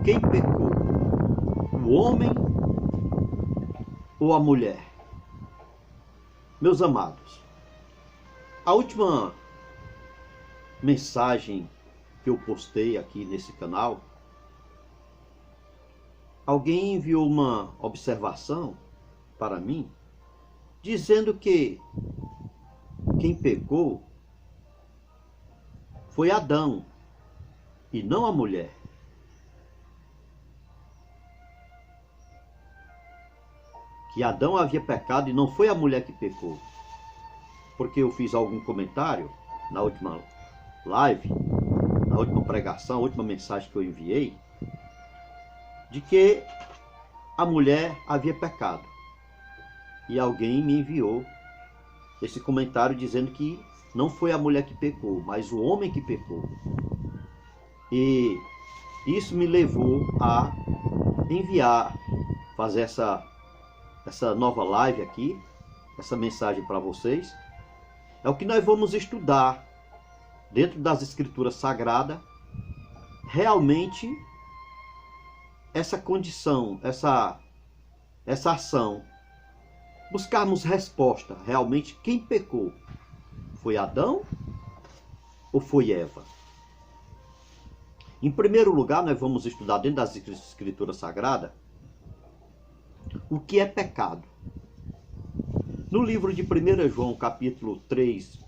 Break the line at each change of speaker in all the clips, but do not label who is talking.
Quem pecou? O homem ou a mulher? Meus amados, a última mensagem que eu postei aqui nesse canal, alguém enviou uma observação para mim, dizendo que quem pecou foi Adão e não a mulher. Que Adão havia pecado e não foi a mulher que pecou. Porque eu fiz algum comentário na última live, na última pregação, a última mensagem que eu enviei, de que a mulher havia pecado. E alguém me enviou esse comentário dizendo que não foi a mulher que pecou, mas o homem que pecou. E isso me levou a enviar, fazer essa nova live aqui, essa mensagem para vocês. É o que nós vamos estudar dentro das Escrituras Sagradas, realmente essa condição, essa ação, buscarmos resposta, realmente quem pecou? Foi Adão ou foi Eva? Em primeiro lugar, nós vamos estudar dentro das Escrituras Sagradas o que é pecado. No livro de 1 João, capítulo 3,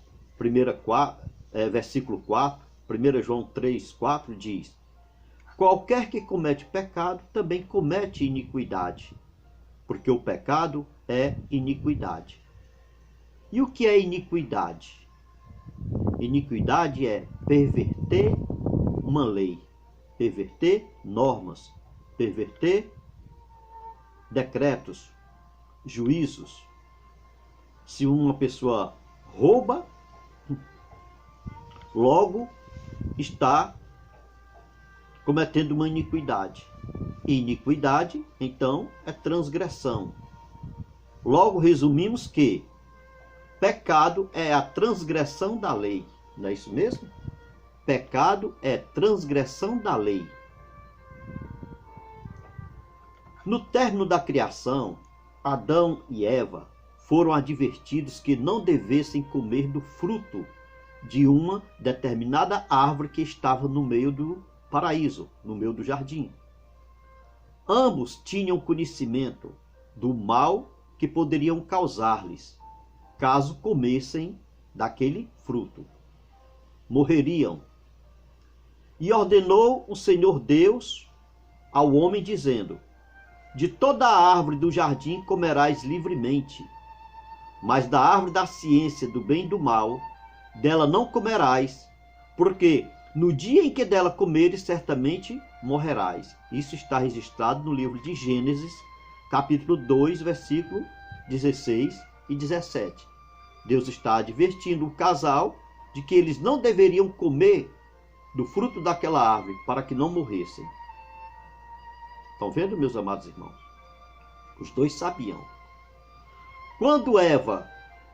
versículo 4, 1 João 3, 4 diz: qualquer que comete pecado também comete iniquidade, porque o pecado é iniquidade. E o que é iniquidade? Iniquidade é perverter uma lei, perverter normas, perverter decretos, juízos. Se uma pessoa rouba, logo está cometendo uma iniquidade. E iniquidade, então, é transgressão. Logo, resumimos que pecado é a transgressão da lei. Não é isso mesmo? Pecado é transgressão da lei. No término da criação, Adão e Eva foram advertidos que não devessem comer do fruto de uma determinada árvore que estava no meio do paraíso, no meio do jardim. Ambos tinham conhecimento do mal que poderiam causar-lhes, caso comessem daquele fruto. Morreriam. E ordenou o Senhor Deus ao homem, dizendo: de toda a árvore do jardim comerás livremente, mas da árvore da ciência do bem e do mal, dela não comerás, porque no dia em que dela comeres, certamente morrerás. Isso está registrado no livro de Gênesis, capítulo 2, versículo 16 e 17. Deus está advertindo o casal de que eles não deveriam comer do fruto daquela árvore para que não morressem. Estão vendo, meus amados irmãos? Os dois sabiam. Quando Eva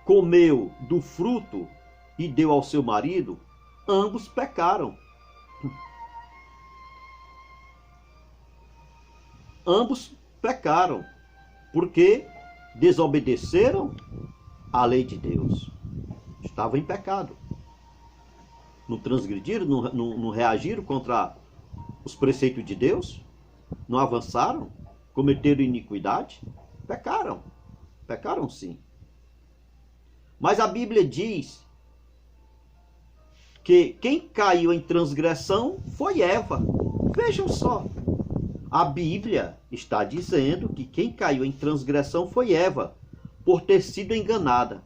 comeu do fruto e deu ao seu marido, ambos pecaram. Ambos pecaram, porque desobedeceram à lei de Deus. Estavam em pecado. Não transgrediram, não reagiram contra os preceitos de Deus. Não avançaram, cometeram iniquidade, pecaram. Pecaram sim. Mas a Bíblia diz que quem caiu em transgressão foi Eva. Vejam só. A Bíblia está dizendo que quem caiu em transgressão foi Eva, por ter sido enganada.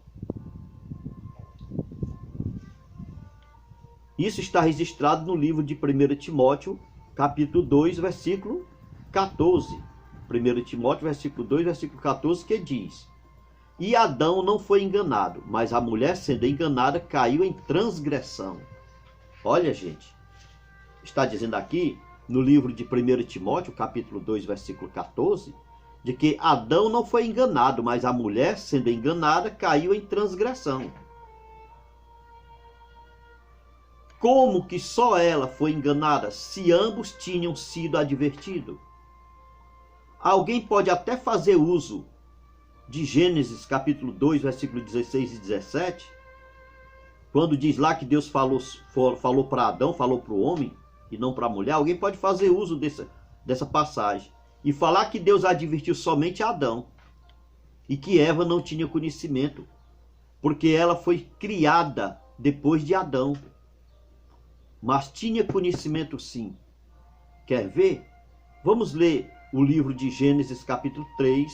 Isso está registrado no livro de 1 Timóteo, capítulo 2, versículo 14. 1 Timóteo, versículo 2, versículo 14, que diz: e Adão não foi enganado, mas a mulher, sendo enganada, caiu em transgressão. Olha, gente, está dizendo aqui no livro de 1 Timóteo, capítulo 2, versículo 14, de que Adão não foi enganado, mas a mulher, sendo enganada, caiu em transgressão. como que só ela foi enganada, se ambos tinham sido advertidos? Alguém pode até fazer uso de Gênesis capítulo 2, versículo 16 e 17, quando diz lá que Deus falou para Adão, falou para o homem e não para a mulher. Alguém pode fazer uso dessa passagem e falar que Deus advertiu somente a Adão e que Eva não tinha conhecimento, porque ela foi criada depois de Adão, mas tinha conhecimento sim. Quer ver? Vamos ler o livro de Gênesis capítulo 3,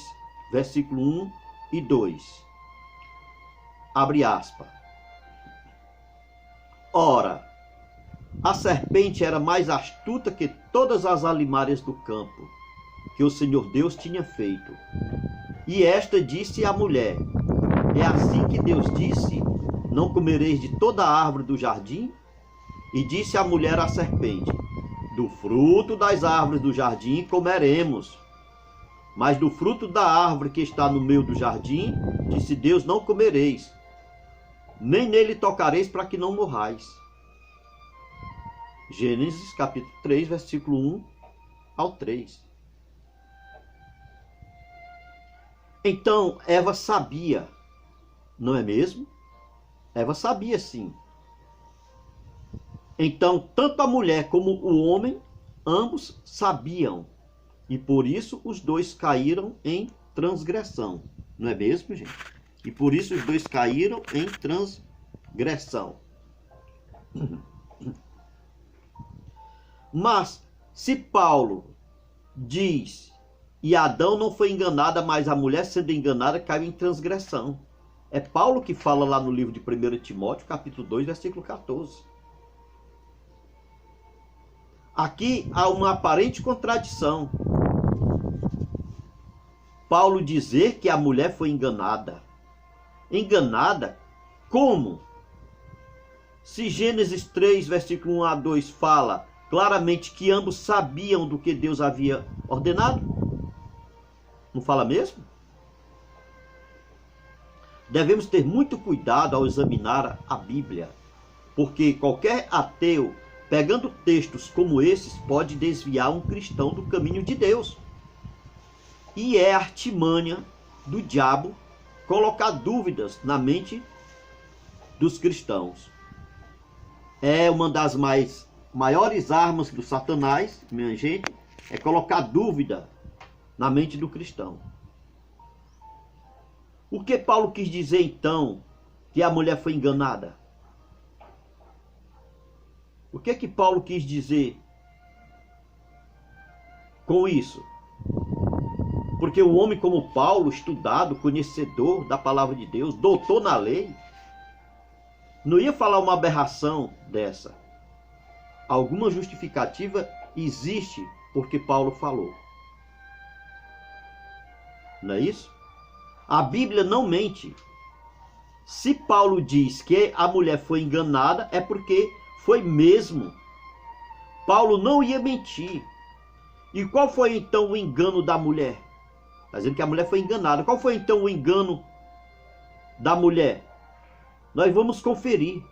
versículo 1 e 2. Abre aspas. Ora, a serpente era mais astuta que todas as alimárias do campo, que o Senhor Deus tinha feito. E esta disse à mulher: é assim que Deus disse: não comereis de toda a árvore do jardim? E disse a mulher à serpente: do fruto das árvores do jardim comeremos, mas do fruto da árvore que está no meio do jardim, disse Deus, não comereis, nem nele tocareis, para que não morrais. Gênesis capítulo 3, versículo 1 ao 3. Então Eva sabia, não é mesmo? Eva sabia sim. Então tanto a mulher como o homem, ambos sabiam. E por isso os dois caíram em transgressão. Não é mesmo, gente? E por isso os dois caíram em transgressão. Mas se Paulo diz, e Adão não foi enganada, mas a mulher sendo enganada caiu em transgressão. É Paulo que fala lá no livro de 1 Timóteo, capítulo 2, versículo 14. Aqui há uma aparente contradição. Paulo dizer que a mulher foi enganada. Enganada? Como? Se Gênesis 3, versículo 1 a 2 fala claramente que ambos sabiam do que Deus havia ordenado. Não fala mesmo? Devemos ter muito cuidado ao examinar a Bíblia, porque qualquer ateu, pegando textos como esses, pode desviar um cristão do caminho de Deus. E é artimanha do diabo colocar dúvidas na mente dos cristãos. É uma das maiores armas do Satanás, minha gente, é colocar dúvida na mente do cristão. O que Paulo quis dizer então que a mulher foi enganada? O que Paulo quis dizer com isso? Porque o homem como Paulo, estudado, conhecedor da palavra de Deus, doutor na lei, não ia falar uma aberração dessa. Alguma justificativa existe porque Paulo falou. Não é isso? A Bíblia não mente. Se Paulo diz que a mulher foi enganada, é porque foi mesmo. Paulo não ia mentir. E qual foi então o engano da mulher? Está dizendo que a mulher foi enganada. Qual foi então o engano da mulher? Nós vamos conferir.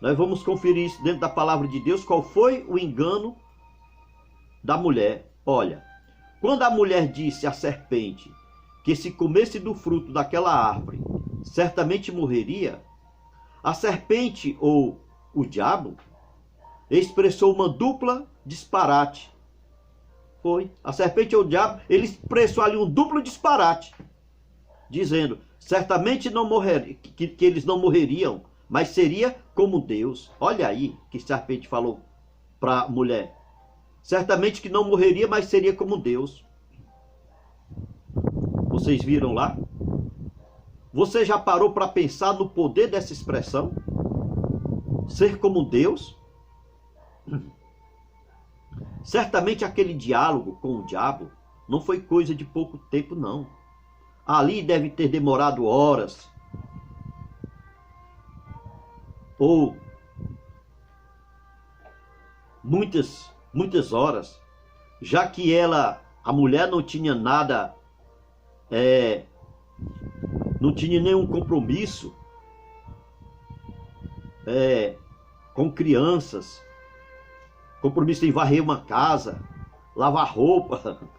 Nós vamos conferir isso dentro da palavra de Deus. Qual foi o engano da mulher? Olha, quando a mulher disse à serpente que se comesse do fruto daquela árvore, certamente morreria, a serpente ou o diabo expressou uma dupla disparate. Foi. A serpente ou o diabo, ele expressou ali um duplo disparate, dizendo, certamente não morrer, que eles não morreriam, mas seria como Deus. Olha aí que a serpente falou para a mulher. Certamente que não morreria, mas seria como Deus. Vocês viram lá? Você já parou para pensar no poder dessa expressão? Ser como Deus? Certamente aquele diálogo com o diabo não foi coisa de pouco tempo, não. Ali deve ter demorado horas. Ou muitas horas. Já que a mulher não tinha nada, não tinha nenhum compromisso com crianças, compromisso em varrer uma casa, lavar roupa.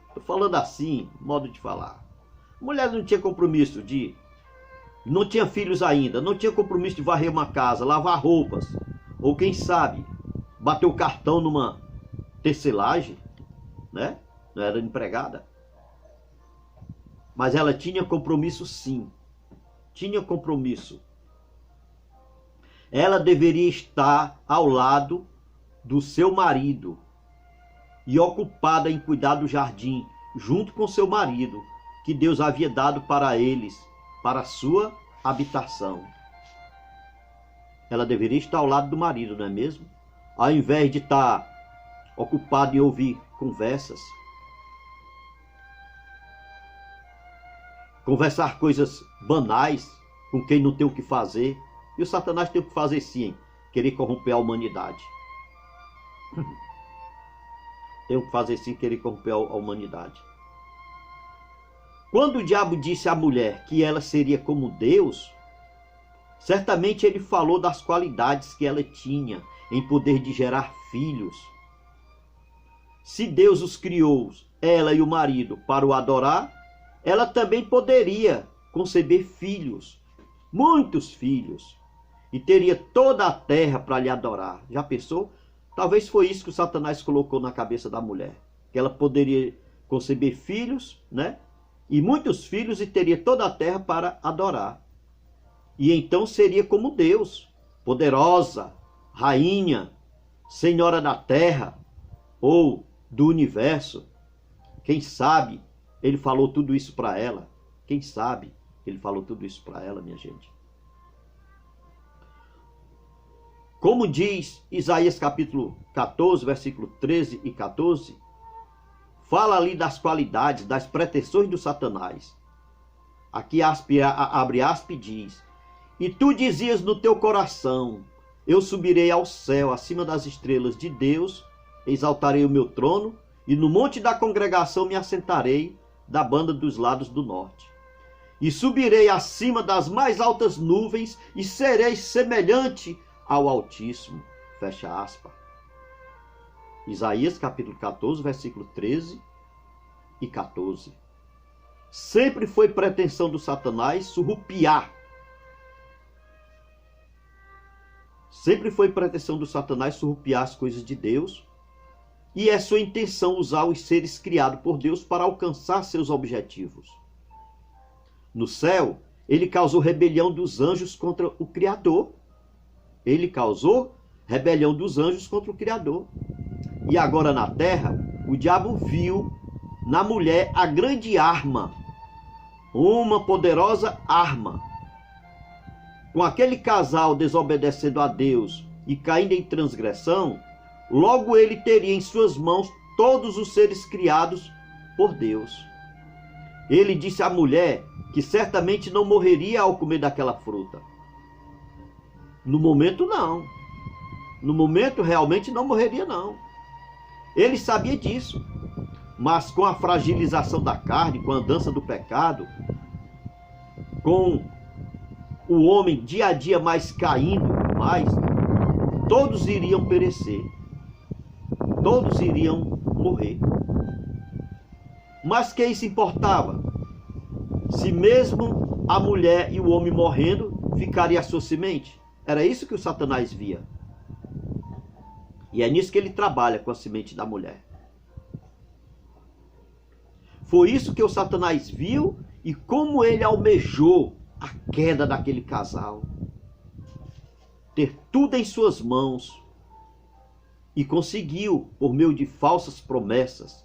Estou falando assim, modo de falar. A mulher não tinha compromisso de... Não tinha filhos ainda, não tinha compromisso de varrer uma casa, lavar roupas. Ou quem sabe, bater o cartão numa tecelagem, né? Não era empregada. Mas ela tinha compromisso sim. Tinha compromisso. Ela deveria estar ao lado do seu marido e ocupada em cuidar do jardim, junto com seu marido, que Deus havia dado para eles, para a sua habitação. Ela deveria estar ao lado do marido, não é mesmo? Ao invés de estar ocupada em ouvir conversas, conversar coisas banais com quem não tem o que fazer. E o Satanás tem o que fazer sim, querer corromper a humanidade. Tem o que fazer sim, querer corromper a humanidade. Quando o diabo disse à mulher que ela seria como Deus, certamente ele falou das qualidades que ela tinha em poder de gerar filhos. Se Deus os criou, ela e o marido, para o adorar, ela também poderia conceber filhos, muitos filhos, e teria toda a terra para lhe adorar. Já pensou? Talvez foi isso que o Satanás colocou na cabeça da mulher, que ela poderia conceber filhos, né? E muitos filhos, e teria toda a terra para adorar. E então seria como Deus, poderosa, rainha, senhora da terra ou do universo. Quem sabe ele falou tudo isso para ela? Quem sabe ele falou tudo isso para ela, minha gente? Como diz Isaías capítulo 14, versículo 13 e 14, fala ali das qualidades, das pretensões do Satanás. Aqui abre aspas e diz: e tu dizias no teu coração, eu subirei ao céu, acima das estrelas de Deus, exaltarei o meu trono, e no monte da congregação me assentarei, da banda dos lados do norte. E subirei acima das mais altas nuvens, e serei semelhante ao Altíssimo. Fecha aspas. Isaías capítulo 14, versículo 13 e 14. Sempre foi pretensão do Satanás surrupiar. Sempre foi pretensão do Satanás surrupiar as coisas de Deus. E é sua intenção usar os seres criados por Deus para alcançar seus objetivos. No céu, ele causou rebelião dos anjos contra o Criador. Ele causou rebelião dos anjos contra o Criador. E agora na terra, o diabo viu na mulher a grande arma, uma poderosa arma. Com aquele casal desobedecendo a Deus e caindo em transgressão, logo ele teria em suas mãos todos os seres criados por Deus. Ele disse à mulher que certamente não morreria ao comer daquela fruta. No momento não. No momento realmente não morreria não. Ele sabia disso. Mas com a fragilização da carne, com a dança do pecado, com o homem dia a dia mais caindo, todos iriam perecer. Todos iriam morrer. Mas que isso importava? Se mesmo a mulher e o homem morrendo, ficaria a sua semente? Era isso que o Satanás via. E é nisso que ele trabalha, com a semente da mulher. Foi isso que o Satanás viu e como ele almejou a queda daquele casal. Ter tudo em suas mãos. E conseguiu, por meio de falsas promessas.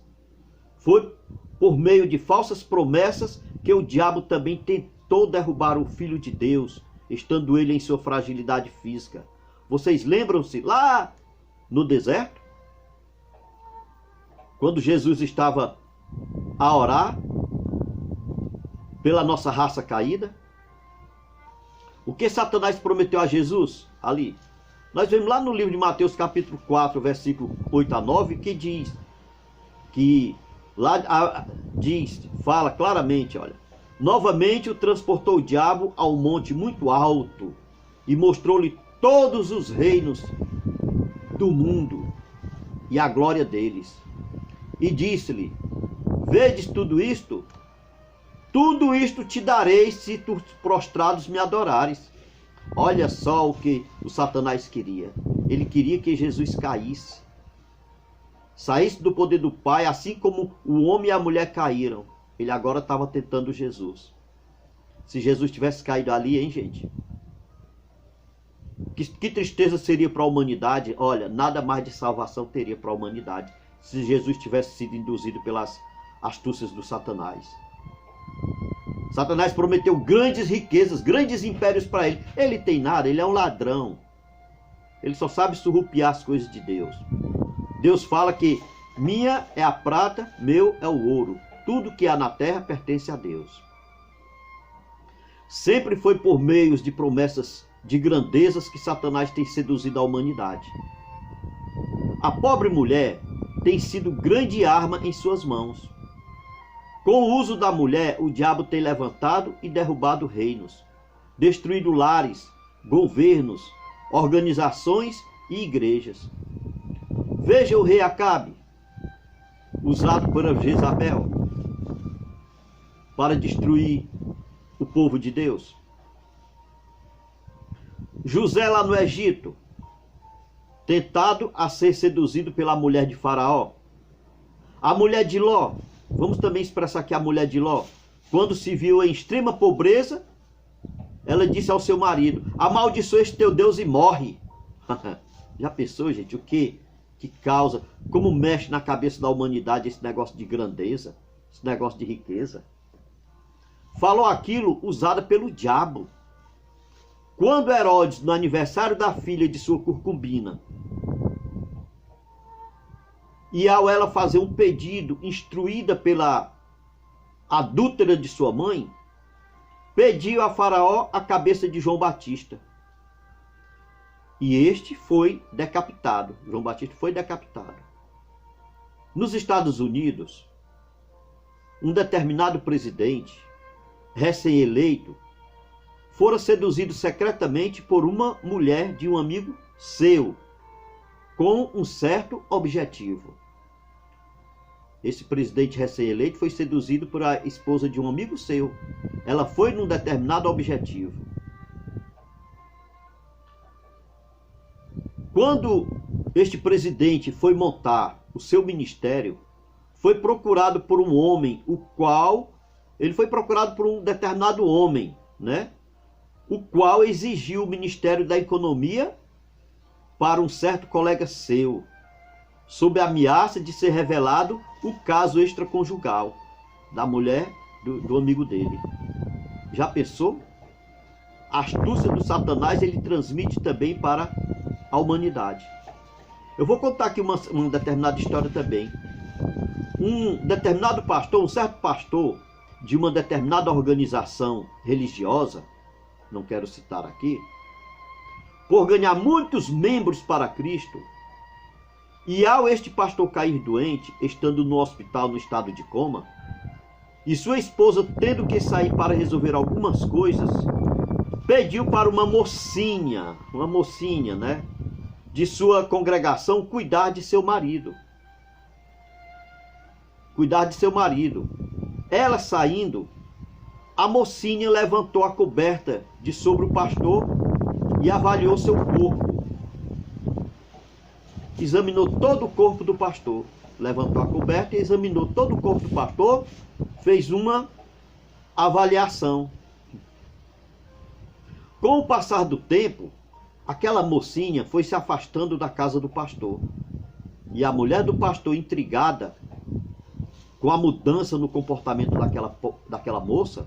Foi por meio de falsas promessas que o diabo também tentou derrubar o Filho de Deus, estando ele em sua fragilidade física. Vocês lembram-se lá no deserto? Quando Jesus estava a orar pela nossa raça caída? O que Satanás prometeu a Jesus ali? Nós vemos lá no livro de Mateus capítulo 4, versículo 8 a 9, que diz, fala claramente, olha: novamente o transportou o diabo a um monte muito alto e mostrou-lhe todos os reinos do mundo e a glória deles. E disse-lhe: vedes tudo isto? Tudo isto te darei se tu prostrados me adorares. Olha só o que o Satanás queria. Ele queria que Jesus caísse. Saísse do poder do Pai, assim como o homem e a mulher caíram. Ele agora estava tentando Jesus. Se Jesus tivesse caído ali, hein, gente? Que tristeza seria para a humanidade. Olha, nada mais de salvação teria para a humanidade se Jesus tivesse sido induzido pelas astúcias do Satanás. Satanás prometeu grandes riquezas, grandes impérios para ele. Ele tem nada, ele é um ladrão. Ele só sabe surrupiar as coisas de Deus. Deus fala que minha é a prata, meu é o ouro. Tudo que há na terra pertence a Deus. Sempre foi por meios de promessas de grandezas que Satanás tem seduzido a humanidade. A pobre mulher tem sido grande arma em suas mãos. Com o uso da mulher, o diabo tem levantado e derrubado reinos, destruído lares, governos, organizações e igrejas. Veja o rei Acabe, usado por Jezabel para destruir o povo de Deus. José lá no Egito, tentado a ser seduzido pela mulher de Faraó. A mulher de Ló, vamos também expressar aqui a mulher de Ló, quando se viu em extrema pobreza, ela disse ao seu marido: amaldiçoa este teu Deus e morre. Já pensou, gente, o que causa, como mexe na cabeça da humanidade esse negócio de grandeza, esse negócio de riqueza? Falou aquilo usada pelo diabo. Quando Herodes, no aniversário da filha de sua concubina, e ao ela fazer um pedido, instruída pela adúltera de sua mãe, pediu a Faraó a cabeça de João Batista. E este foi decapitado. João Batista foi decapitado. Nos Estados Unidos, um determinado presidente, recém-eleito, fora seduzido secretamente por uma mulher de um amigo seu, com um certo objetivo. Esse presidente recém-eleito foi seduzido por a esposa de um amigo seu. Ela foi num determinado objetivo. Quando este presidente foi montar o seu ministério, foi procurado por um homem, ele foi procurado por um determinado homem, né? O qual exigiu o Ministério da Economia para um certo colega seu, sob a ameaça de ser revelado o caso extraconjugal da mulher do amigo dele. Já pensou? A astúcia do Satanás ele transmite também para a humanidade. Eu vou contar aqui uma determinada história também. Um determinado pastor, um certo pastor de uma determinada organização religiosa, não quero citar aqui, por ganhar muitos membros para Cristo, e ao este pastor cair doente, estando no hospital no estado de coma, e sua esposa tendo que sair para resolver algumas coisas, pediu para uma mocinha, né, de sua congregação cuidar de seu marido. Ela saindo, a mocinha levantou a coberta de sobre o pastor e avaliou seu corpo. Examinou todo o corpo do pastor. Levantou a coberta e examinou todo o corpo do pastor. Fez uma avaliação. Com o passar do tempo, aquela mocinha foi se afastando da casa do pastor. E a mulher do pastor, intrigada com a mudança no comportamento daquela moça,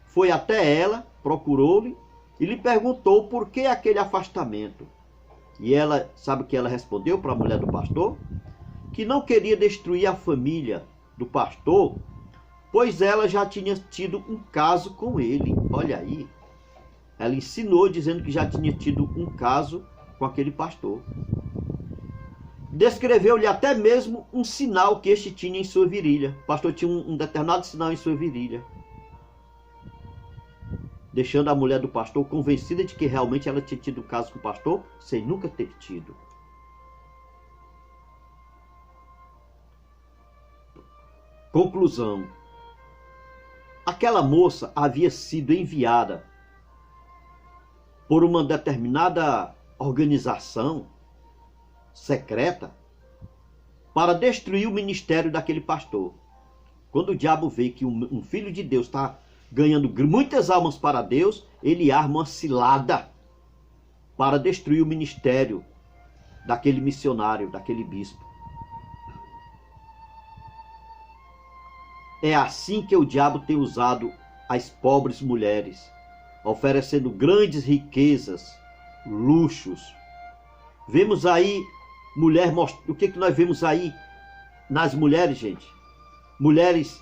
foi até ela, procurou-lhe e lhe perguntou por que aquele afastamento. E ela, sabe o que ela respondeu para a mulher do pastor? Que não queria destruir a família do pastor, pois ela já tinha tido um caso com ele. Olha aí. Ela ensinou dizendo que já tinha tido um caso com aquele pastor. Descreveu-lhe até mesmo um sinal que este tinha em sua virilha. O pastor tinha um determinado sinal em sua virilha. deixando a mulher do pastor convencida de que realmente ela tinha tido um caso com o pastor, sem nunca ter tido. Conclusão. Aquela moça havia sido enviada por uma determinada organização secreta para destruir o ministério daquele pastor. Quando o diabo vê que um filho de Deus está ganhando muitas almas para Deus, ele arma uma cilada para destruir o ministério daquele missionário, daquele bispo. É assim que o diabo tem usado as pobres mulheres, oferecendo grandes riquezas, luxos. Vemos aí mulher, o que nós vemos aí nas mulheres, gente? Mulheres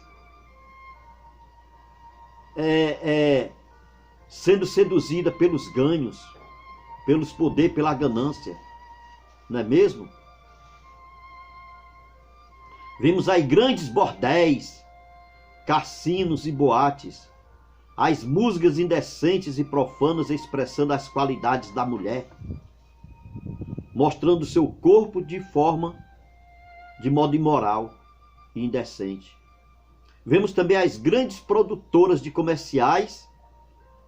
sendo seduzidas pelos ganhos, pelos poderes, pela ganância, não é mesmo? Vemos aí grandes bordéis, cassinos e boates, as músicas indecentes e profanas expressando as qualidades da mulher, mostrando seu corpo de modo imoral e indecente. Vemos também as grandes produtoras de comerciais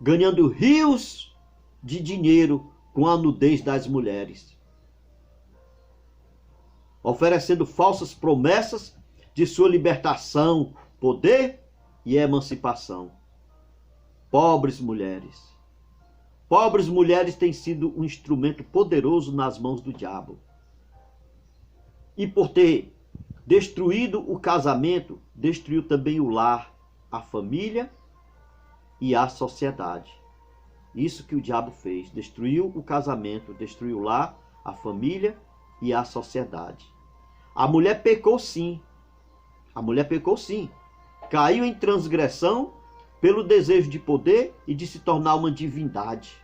ganhando rios de dinheiro com a nudez das mulheres, oferecendo falsas promessas de sua libertação, poder e emancipação. Pobres mulheres. Pobres mulheres têm sido um instrumento poderoso nas mãos do diabo. E por ter destruído o casamento, destruiu também o lar, a família e a sociedade. Isso que o diabo fez. Destruiu o casamento, destruiu o lar, a família e a sociedade. A mulher pecou sim. A mulher pecou sim. Caiu em transgressão pelo desejo de poder e de se tornar uma divindade.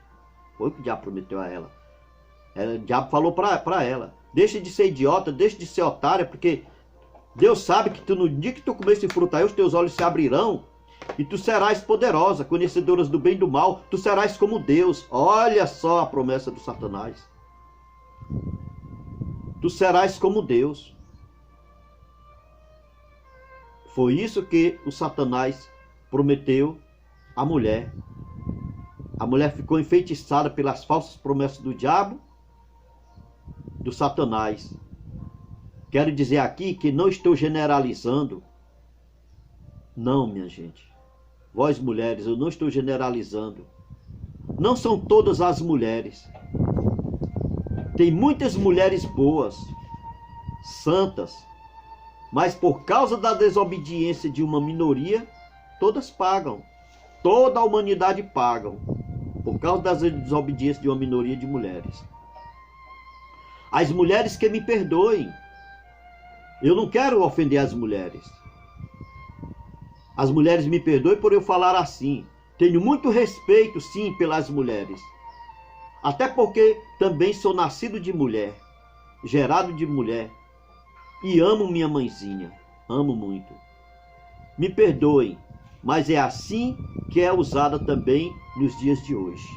Foi o que o diabo prometeu a ela. O diabo falou para ela: deixa de ser idiota, deixa de ser otária, porque Deus sabe que no dia que tu comer esse fruto aí, os teus olhos se abrirão e tu serás poderosa, conhecedora do bem e do mal, tu serás como Deus. Olha só a promessa do Satanás. Tu serás como Deus. Foi isso que o Satanás prometeu à mulher. A mulher ficou enfeitiçada pelas falsas promessas do diabo, do Satanás. Quero dizer aqui que não estou generalizando. Não, minha gente. Vós mulheres, eu não estou generalizando. Não são todas as mulheres. Tem muitas mulheres boas, santas, mas por causa da desobediência de uma minoria, todas pagam. Toda a humanidade paga por causa da desobediência de uma minoria de mulheres. As mulheres que me perdoem. Eu não quero ofender as mulheres. As mulheres me perdoem por eu falar assim. Tenho muito respeito, sim, pelas mulheres. Até porque também sou nascido de mulher, gerado de mulher. E amo minha mãezinha. Amo muito. Me perdoem, mas é assim que é usada também nos dias de hoje.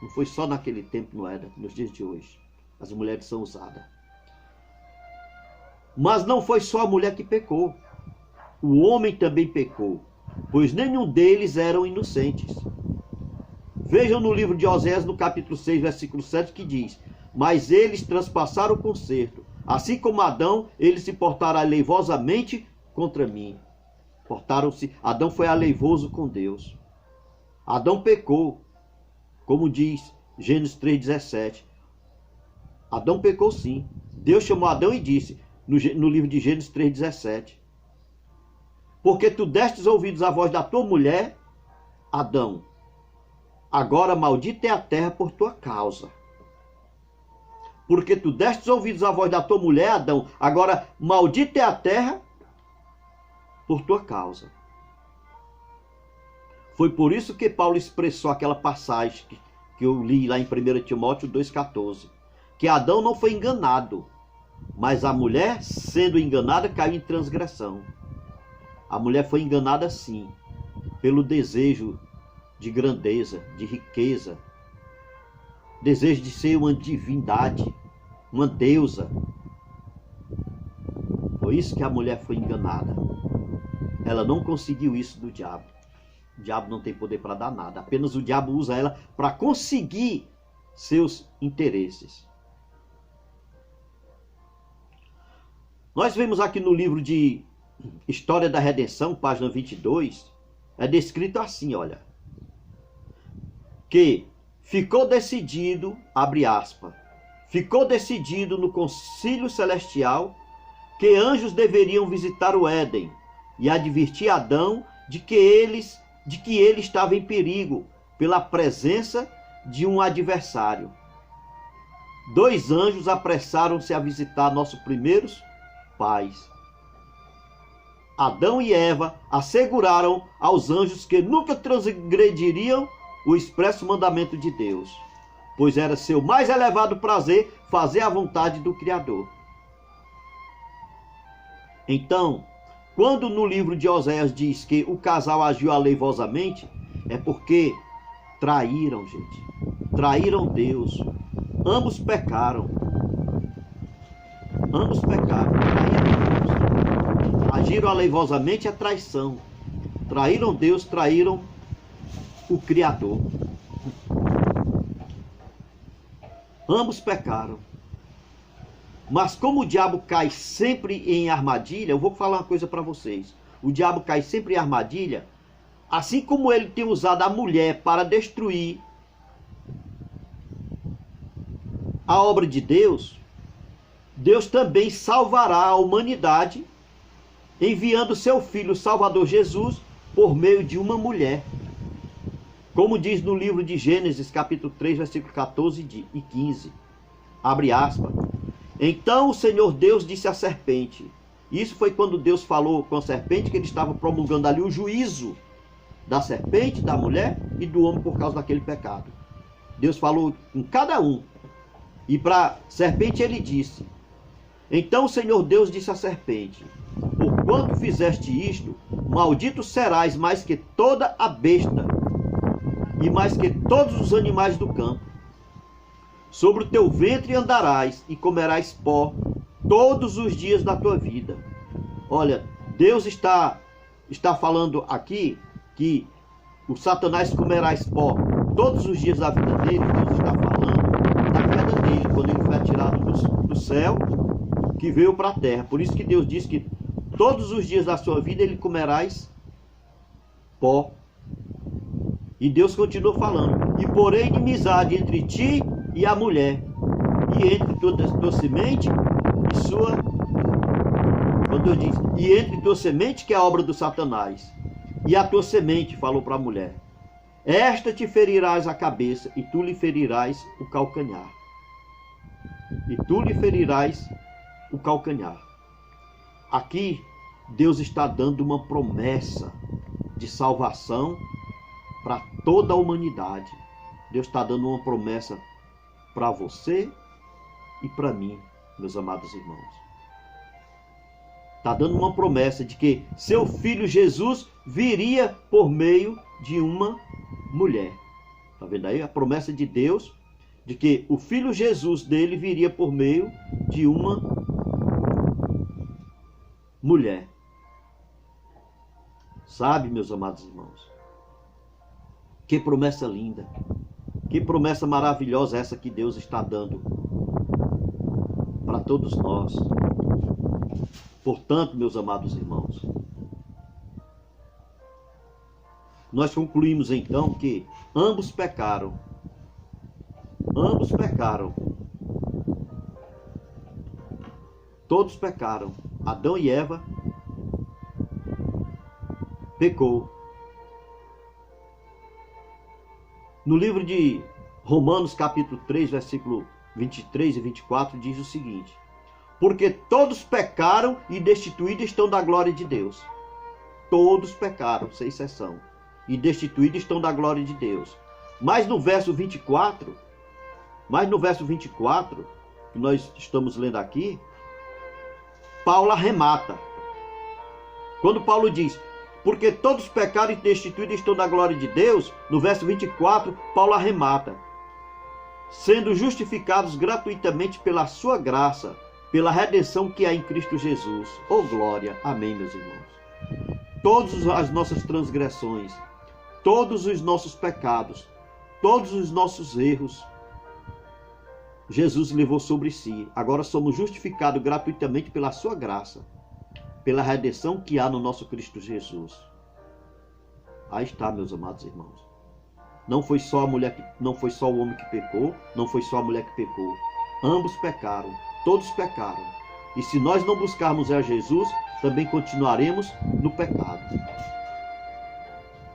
Não foi só naquele tempo, não era, nos dias de hoje. As mulheres são usadas. Mas não foi só a mulher que pecou. O homem também pecou, pois nenhum deles eram inocentes. Vejam no livro de Oséias, no capítulo 6, versículo 7, que diz: mas eles transpassaram o concerto. Assim como Adão, eles se portaram aleivosamente contra mim. Adão foi aleivoso com Deus. Adão pecou, como diz Gênesis 3,17. Adão pecou sim. Deus chamou Adão e disse, no livro de Gênesis 3,17: porque tu destes ouvidos à voz da tua mulher, Adão, agora maldita é a terra por tua causa. Porque tu destes ouvidos à voz da tua mulher, Adão, agora maldita é a terra por tua causa. Foi por isso que Paulo expressou aquela passagem que eu li lá em 1 Timóteo 2,14. Que Adão não foi enganado, mas a mulher, sendo enganada, caiu em transgressão. A mulher foi enganada sim, pelo desejo de grandeza, de riqueza, desejo de ser uma divindade, uma deusa. Foi isso que a mulher foi enganada. Ela não conseguiu isso do diabo. O diabo não tem poder para dar nada. Apenas o diabo usa ela para conseguir seus interesses. Nós vemos aqui no livro de História da Redenção, página 22, é descrito assim, olha. Que ficou decidido, abre aspas, ficou decidido no concílio celestial que anjos deveriam visitar o Éden e advertir Adão de que ele estava em perigo pela presença de um adversário. 2 anjos apressaram-se a visitar nossos primeiros pais. Adão e Eva asseguraram aos anjos que nunca transgrediriam o expresso mandamento de Deus, pois era seu mais elevado prazer fazer a vontade do Criador. Então, quando no livro de Oséias diz que o casal agiu aleivosamente, é porque traíram, gente. Traíram Deus. Ambos pecaram. Ambos pecaram. Traíram Deus. Agiram aleivosamente é traição. Traíram Deus, traíram o Criador. Ambos pecaram. Mas como o diabo cai sempre em armadilha, eu vou falar uma coisa para vocês. O diabo cai sempre em armadilha, assim como ele tem usado a mulher para destruir a obra de Deus, Deus também salvará a humanidade, enviando seu Filho Salvador Jesus por meio de uma mulher. Como diz no livro de Gênesis, capítulo 3, versículo 14 e 15. Abre aspas. Então o Senhor Deus disse à serpente. Isso foi quando Deus falou com a serpente, que ele estava promulgando ali o juízo da serpente, da mulher e do homem por causa daquele pecado. Deus falou com cada um. E para a serpente ele disse. Então o Senhor Deus disse à serpente. Porquanto fizeste isto, maldito serás mais que toda a besta e mais que todos os animais do campo. Sobre o teu ventre andarás e comerás pó todos os dias da tua vida. Olha, Deus está falando aqui que o Satanás comerá pó todos os dias da vida dele. Deus está falando da queda dele, quando ele foi atirado do céu, que veio para a terra. Por isso que Deus diz que todos os dias da sua vida ele comerás pó. E Deus continuou falando. E porém inimizade entre ti e a mulher, e entre tua semente e sua... Quando Deus diz, e entre tua semente, que é a obra do Satanás, e a tua semente, falou para a mulher, esta te ferirás a cabeça, e tu lhe ferirás o calcanhar. E tu lhe ferirás o calcanhar. Aqui, Deus está dando uma promessa de salvação para toda a humanidade. Deus está dando uma promessa para você e para mim, meus amados irmãos. Está dando uma promessa de que seu filho Jesus viria por meio de uma mulher. Está vendo aí a promessa de Deus de que o filho Jesus dele viria por meio de uma mulher. Sabe, meus amados irmãos? Que promessa linda. Que promessa maravilhosa essa que Deus está dando para todos nós. Portanto, meus amados irmãos, nós concluímos então que ambos pecaram. Ambos pecaram. Todos pecaram. Adão e Eva pecou. No livro de Romanos, capítulo 3, versículo 23 e 24, diz o seguinte: porque todos pecaram e destituídos estão da glória de Deus. Todos pecaram, sem exceção, e destituídos estão da glória de Deus. Mas no verso 24, que nós estamos lendo aqui, Paulo arremata. Quando Paulo diz, porque todos pecaram e destituídos estão da glória de Deus, no verso 24, Paulo arremata, sendo justificados gratuitamente pela sua graça, pela redenção que há em Cristo Jesus. Oh glória, amém, meus irmãos. Todas as nossas transgressões, todos os nossos pecados, todos os nossos erros, Jesus levou sobre si. Agora somos justificados gratuitamente pela sua graça, pela redenção que há no nosso Cristo Jesus. Aí está, meus amados irmãos. Não foi só a mulher não foi só o homem que pecou, não foi só a mulher que pecou. Ambos pecaram, todos pecaram. E se nós não buscarmos a Jesus, também continuaremos no pecado.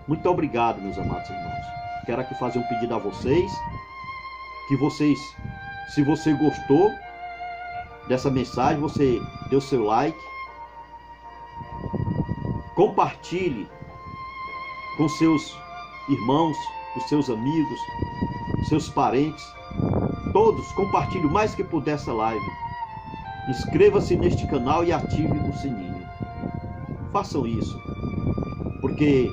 Muito obrigado, meus amados irmãos. Quero aqui fazer um pedido a vocês, que vocês, se você gostou dessa mensagem, você dê o seu like, compartilhe com seus irmãos, com seus amigos, seus parentes, todos, compartilhe o mais que puder essa live. Inscreva-se neste canal e ative o sininho. Façam isso, porque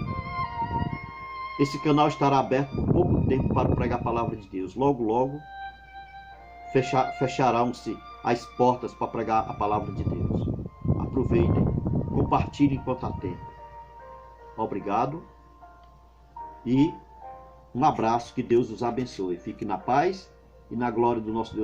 esse canal estará aberto por pouco tempo para pregar a palavra de Deus. Logo, logo, fecharão-se as portas para pregar a palavra de Deus. Aproveitem, compartilhem enquanto há tempo. Obrigado e um abraço, que Deus os abençoe. Fique na paz e na glória do nosso Deus.